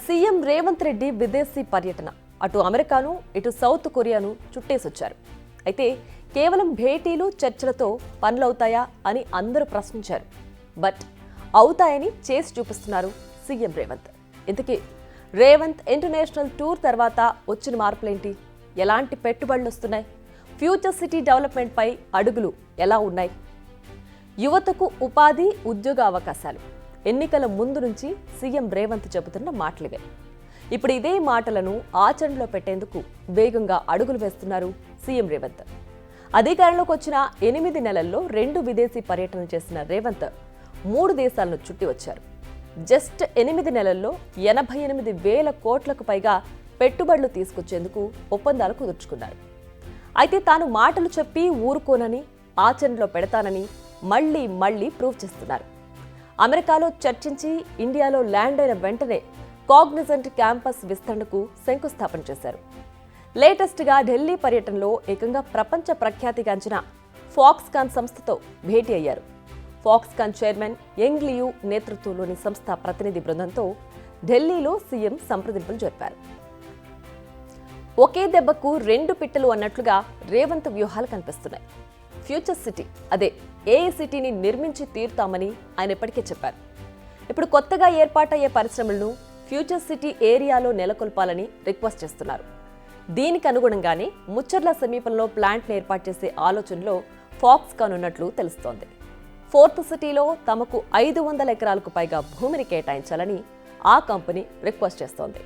CM Revanth Reddy విదేశీ పర్యటన అటు అమెరికాను ఇటు సౌత్ కొరియాను చుట్టేసొచ్చారు. అయితే కేవలం భేటీలు చర్చలతో పనులవుతాయా అని అందరూ ప్రశ్నించారు. బట్ అవుతాయని చేసి చూపిస్తున్నారు సీఎం రేవంత్. ఇంతకీ రేవంత్ ఇంటర్నేషనల్ టూర్ తర్వాత వచ్చిన మార్పులేంటి? ఎలాంటి పెట్టుబడులు వస్తున్నాయి? ఫ్యూచర్ సిటీ డెవలప్మెంట్ పై అడుగులు ఎలా ఉన్నాయి? యువతకు ఉపాధి ఉద్యోగ అవకాశాలు ఎన్నికల ముందు నుంచి సీఎం రేవంత్ చెబుతున్న మాటలివే. ఇప్పుడు ఇదే మాటలను ఆచరణలో పెట్టేందుకు వేగంగా అడుగులు వేస్తున్నారు సీఎం రేవంత్. అధికారంలోకి వచ్చిన 8 నెలల్లో 2 విదేశీ పర్యటనలు చేసిన రేవంత్ 3 దేశాలను చుట్టి వచ్చారు. జస్ట్ 8 నెలల్లో 88,000 కోట్లకు పైగా పెట్టుబడులు తీసుకొచ్చేందుకు ఒప్పందాలు కుదుర్చుకున్నారు. అయితే తాను మాటలు చెప్పి ఊరుకోనని, ఆచరణలో పెడతానని మళ్లీ ప్రూవ్ చేస్తున్నారు. అమెరికాలో చర్చించి ఇండియాలో ల్యాండ్ అయిన వెంటనే కాగ్నిజెంట్ క్యాంపస్ విస్తరణకు శంకుస్థాపన చేశారు. లేటెస్ట్గా ఢిల్లీ పర్యటనలో ఏకంగా ప్రపంచ ప్రఖ్యాతిగాంచిన ఫాక్స్కాన్ సంస్థతో భేటీ అయ్యారు. ఫాక్స్కాన్ చైర్మన్ యంగ్ లియూ నేతృత్వంలోని సంస్థ ప్రతినిధి బృందంతో ఢిల్లీలో సీఎం సంప్రదింపులు జరిపారు. ఒకే దెబ్బకు 2 పిట్టలు అన్నట్లుగా రేవంత్ వ్యూహాలు కనిపిస్తున్నాయి. ఫ్యూచర్ సిటీ అదే ఏఐ సిటీని నిర్మించి తీరుతామని ఆయన ఇప్పటికే చెప్పారు. ఇప్పుడు కొత్తగా ఏర్పాటయ్యే పరిశ్రమలను ఫ్యూచర్ సిటీ ఏరియాలో నెలకొల్పాలని రిక్వెస్ట్ చేస్తున్నారు. దీనికి అనుగుణంగానే ముచ్చర్ల సమీపంలో ప్లాంట్ను ఏర్పాటు చేసే ఆలోచనలో ఫాక్స్కాన్ ఉన్నట్లు తెలుస్తోంది. 4th సిటీలో తమకు 500 ఎకరాలకు పైగా భూమిని కేటాయించాలని ఆ కంపెనీ రిక్వెస్ట్ చేస్తోంది.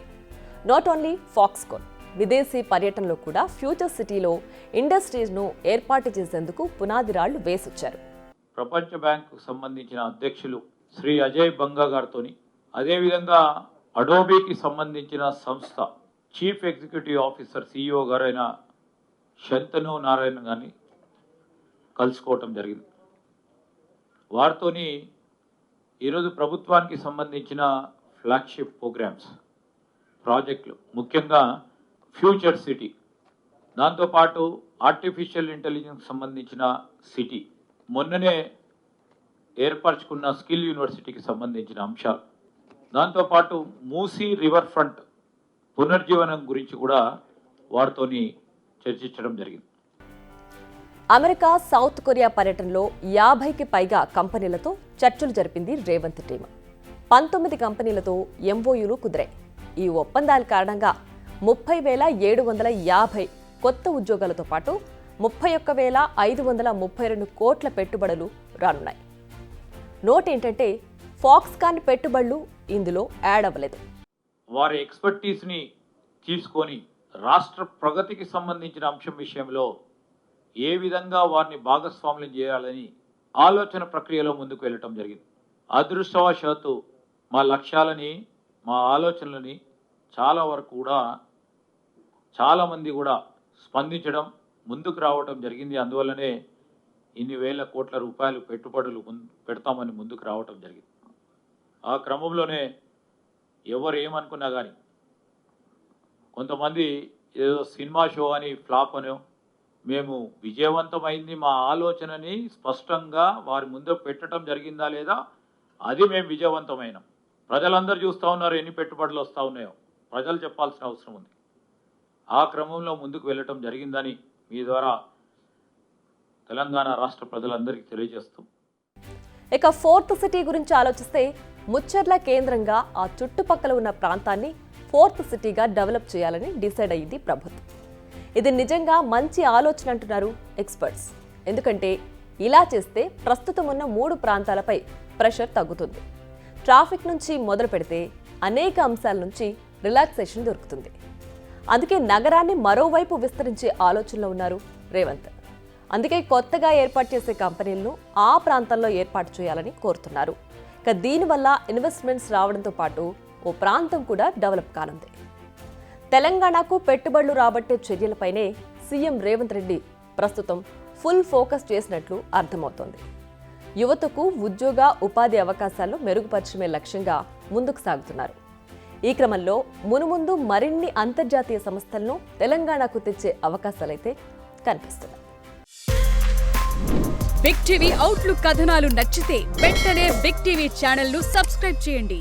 నాట్ ఓన్లీ ఫాక్స్కాన్, విదేశీ పర్యటనలో కూడా ఫ్యూచర్ సిటీలో ఇండస్ట్రీస్ను ఏర్పాటు చేసేందుకు పునాది రాళ్లు వేసొచ్చారు. ప్రపంచ బ్యాంకు సంబంధించిన అధ్యక్షులు శ్రీ అజయ్ బంగా గారితో, అదేవిధంగా అడోబీకి సంబంధించిన సంస్థ చీఫ్ ఎగ్జిక్యూటివ్ ఆఫీసర్ సిఇఓ గారైన శంతను నారాయణ గారిని కలుసుకోవటం జరిగింది. వారితోని ఈరోజు ప్రభుత్వానికి సంబంధించిన ఫ్లాగ్షిప్ ప్రోగ్రామ్స్, ప్రాజెక్టులు, ముఖ్యంగా ఫ్యూచర్ సిటీ, దాంతోపాటు ఆర్టిఫిషియల్ ఇంటెలిజెన్స్ సంబంధించిన సిటీ, మొన్ననే ఏర్పరచుకున్న స్కిల్ యూనివర్సిటీకి సంబంధించిన అంశాలు, దాంతోపాటు మూసీ రివర్ ఫ్రంట్ పునర్జీవనం గురించి కూడా వారితోని చర్చించడం జరిగింది. అమెరికా, సౌత్ కొరియా పర్యటనలో 50కి పైగా కంపెనీలతో చర్చలు జరిపింది రేవంత్ టీం. 19 కంపెనీలతో ఎంఓయూలు కుదిరాయి. ఈ ఒప్పందాల కారణంగా 30,750 కొత్త ఉద్యోగాలతో పాటు 31,532 కోట్ల పెట్టుబడులు రానున్నాయి. నోట్ ఏంటంటే ఫాక్స్కాన్ పెట్టుబడులు ఇందులో యాడ్ అవ్వలేదు. వారి ఎక్స్పర్టీస్ని తీసుకొని రాష్ట్ర ప్రగతికి సంబంధించిన అంశం విషయంలో ఏ విధంగా వారిని భాగస్వామ్యం చేయాలని ఆలోచన ప్రక్రియలో ముందుకు వెళ్ళటం జరిగింది. అదృష్టవశాత్తు మా లక్ష్యాలని, మా ఆలోచనలని చాలా వరకు కూడా చాలామంది కూడా స్పందించడం, ముందుకు రావటం జరిగింది. అందువల్లనే ఇన్ని వేల కోట్ల రూపాయలు పెట్టుబడులు పెడతామని ముందుకు రావటం జరిగింది. ఆ క్రమంలోనే ఎవరు ఏమనుకున్నా కానీ, కొంతమంది ఏదో సినిమా షో అని, ఫ్లాప్ అనో, మేము విజయవంతమైంది, మా ఆలోచనని స్పష్టంగా వారి ముందు పెట్టడం జరిగిందా లేదా, అది మేము విజయవంతమైనాం. ప్రజలందరూ చూస్తూ ఉన్నారు ఎన్ని పెట్టుబడులు వస్తూ ఉన్నాయో, ప్రజలు చెప్పాల్సిన అవసరం ఉంది. ఆ క్రమంలో ముందుకు వెళ్ళటం జరిగిందని మీ ద్వారా తెలంగాణ రాష్ట్ర ప్రజలందరికీ తెలియజేస్తూ, ఇక 4th సిటీ గురించి ఆలోచిస్తే ముచ్చర్ల కేంద్రంగా ఆ చుట్టుపక్కల ఉన్న ప్రాంతాన్ని 4th సిటీగా డెవలప్ చేయాలని డిసైడ్ అయ్యింది ప్రభుత్వం. ఇది నిజంగా మంచి ఆలోచన అంటున్నారు ఎక్స్పర్ట్స్. ఎందుకంటే ఇలా చేస్తే ప్రస్తుతం ఉన్న 3 ప్రాంతాలపై ప్రెషర్ తగ్గుతుంది. ట్రాఫిక్ నుంచి మొదలు పెడితే అనేక అంశాల నుంచి రిలాక్సేషన్ దొరుకుతుంది. అందుకే నగరాన్ని మరోవైపు విస్తరించే ఆలోచనలో ఉన్నారు రేవంత్. అందుకే కొత్తగా ఏర్పాటు చేసే కంపెనీలను ఆ ప్రాంతంలో ఏర్పాటు చేయాలని కోరుతున్నారు. ఇక దీనివల్ల ఇన్వెస్ట్మెంట్స్ రావడంతో పాటు ఓ ప్రాంతం కూడా డెవలప్ కానుంది. తెలంగాణకు పెట్టుబడులు రాబట్టే చర్యలపైనే సీఎం రేవంత్ రెడ్డి ప్రస్తుతం ఫుల్ ఫోకస్ చేసినట్లు అర్థమవుతోంది. యువతకు ఉద్యోగ ఉపాధి అవకాశాలను మెరుగుపరచడమే లక్ష్యంగా ముందుకు సాగుతున్నారు. ఈ క్రమంలో మునుముందు మరిన్ని అంతర్జాతీయ సంస్థలను తెలంగాణకు తెచ్చే అవకాశాలైతే కనిపిస్తున్నాయి. బిగ్ టీవీ అవుట్లుక్ కథనాలు నచ్చితే వెంటనే బిగ్ టీవీ ఛానల్ ను సబ్స్క్రైబ్ చేయండి.